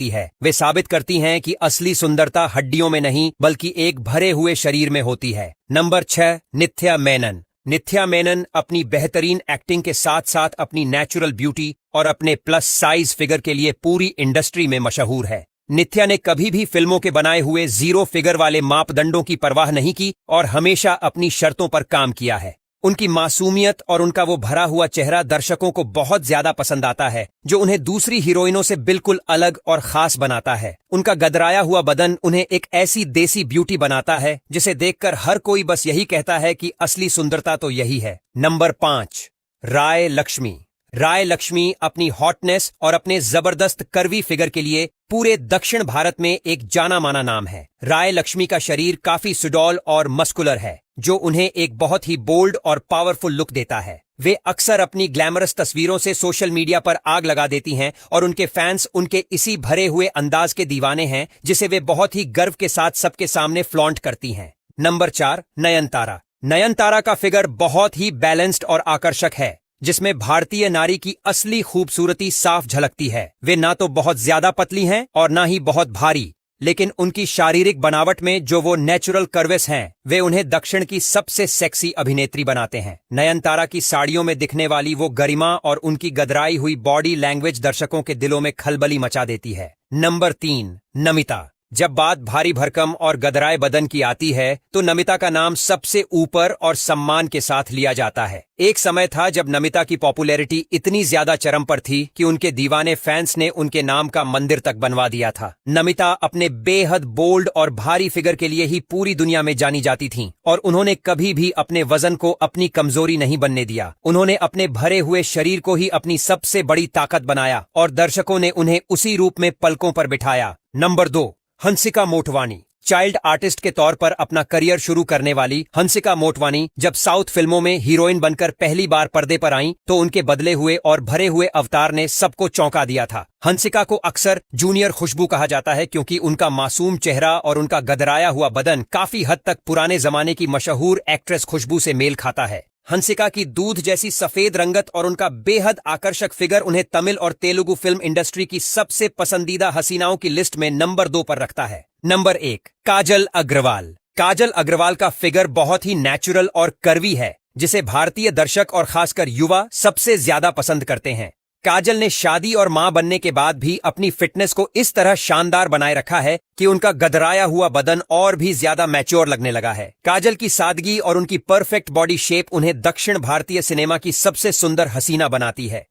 सकती है। वे साबित करती हैं कि असली सुंदरता हड्डियों में नहीं बल्कि एक भरे हुए शरीर में होती है। नंबर 6, नित्या मेनन। नित्या मेनन अपनी बेहतरीन एक्टिंग के साथ साथ अपनी नेचुरल ब्यूटी और अपने प्लस साइज फिगर के लिए पूरी इंडस्ट्री में मशहूर है। नित्या ने कभी भी फिल्मों के बनाए हुए जीरो फिगर वाले मापदंडों की परवाह नहीं की और हमेशा अपनी शर्तों पर काम किया है। उनकी मासूमियत और उनका वो भरा हुआ चेहरा दर्शकों को बहुत ज्यादा पसंद आता है, जो उन्हें दूसरी हीरोइनों से बिल्कुल अलग और खास बनाता है। उनका गदराया हुआ बदन उन्हें एक ऐसी देसी ब्यूटी बनाता है जिसे देखकर हर कोई बस यही कहता है कि असली सुंदरता तो यही है। नंबर 5, राय लक्ष्मी। राय लक्ष्मी अपनी हॉटनेस और अपने जबरदस्त कर्वी फिगर के लिए पूरे दक्षिण भारत में एक जाना माना नाम है। राय लक्ष्मी का शरीर काफी सुडौल और मस्कुलर है, जो उन्हें एक बहुत ही बोल्ड और पावरफुल लुक देता है। वे अक्सर अपनी ग्लैमरस तस्वीरों से सोशल मीडिया पर आग लगा देती हैं और उनके फैंस उनके इसी भरे हुए अंदाज के दीवाने हैं, जिसे वे बहुत ही गर्व के साथ सबके सामने फ्लॉन्ट करती हैं। नंबर 4, नयनतारा। नयनतारा का फिगर बहुत ही बैलेंस्ड और आकर्षक है, जिसमें भारतीय नारी की असली खूबसूरती साफ झलकती है। वे ना तो बहुत ज्यादा पतली हैं और ना ही बहुत भारी, लेकिन उनकी शारीरिक बनावट में जो वो नेचुरल कर्वेस हैं, वे उन्हें दक्षिण की सबसे सेक्सी अभिनेत्री बनाते हैं। नयनतारा की साड़ियों में दिखने वाली वो गरिमा और उनकी गदराई हुई बॉडी लैंग्वेज दर्शकों के दिलों में खलबली मचा देती है। नंबर 3, नमिता। जब बात भारी भरकम और गदराए बदन की आती है तो नमिता का नाम सबसे ऊपर और सम्मान के साथ लिया जाता है। एक समय था जब नमिता की पॉपुलैरिटी इतनी ज्यादा चरम पर थी कि उनके दीवाने फैंस ने उनके नाम का मंदिर तक बनवा दिया था। नमिता अपने बेहद बोल्ड और भारी फिगर के लिए ही पूरी दुनिया में जानी जाती थीं और उन्होंने कभी भी अपने वजन को अपनी कमजोरी नहीं बनने दिया। उन्होंने अपने भरे हुए शरीर को ही अपनी सबसे बड़ी ताकत बनाया और दर्शकों ने उन्हें उसी रूप में पलकों पर बिठाया। Number 2, Hansika Motwani. Child artist के तौर पर अपना करियर शुरू करने वाली हंसिका मोटवानी जब साउथ फिल्मों में हीरोइन बनकर पहली बार पर्दे पर आईं तो उनके बदले हुए और भरे हुए अवतार ने सबको चौंका दिया था। हंसिका को अक्सर जूनियर खुशबू कहा जाता है क्योंकि उनका मासूम चेहरा और उनका गदराया हुआ बदन काफी हद तक पुराने जमाने की मशहूर एक्ट्रेस खुशबू से मेल खाता है। हंसिका की दूध जैसी सफेद रंगत और उनका बेहद आकर्षक फिगर उन्हें तमिल और तेलुगु फिल्म इंडस्ट्री की सबसे पसंदीदा हसीनाओं की लिस्ट में नंबर 2 पर रखता है। नंबर 1, काजल अग्रवाल। काजल अग्रवाल का फिगर बहुत ही नेचुरल और कर्वी है, जिसे भारतीय दर्शक और खासकर युवा सबसे ज्यादा पसंद करते हैं। काजल ने शादी और मां बनने के बाद भी अपनी फिटनेस को इस तरह शानदार बनाए रखा है कि उनका गदराया हुआ बदन और भी ज्यादा मैच्योर लगने लगा है। काजल की सादगी और उनकी परफेक्ट बॉडी शेप उन्हें दक्षिण भारतीय सिनेमा की सबसे सुंदर हसीना बनाती है।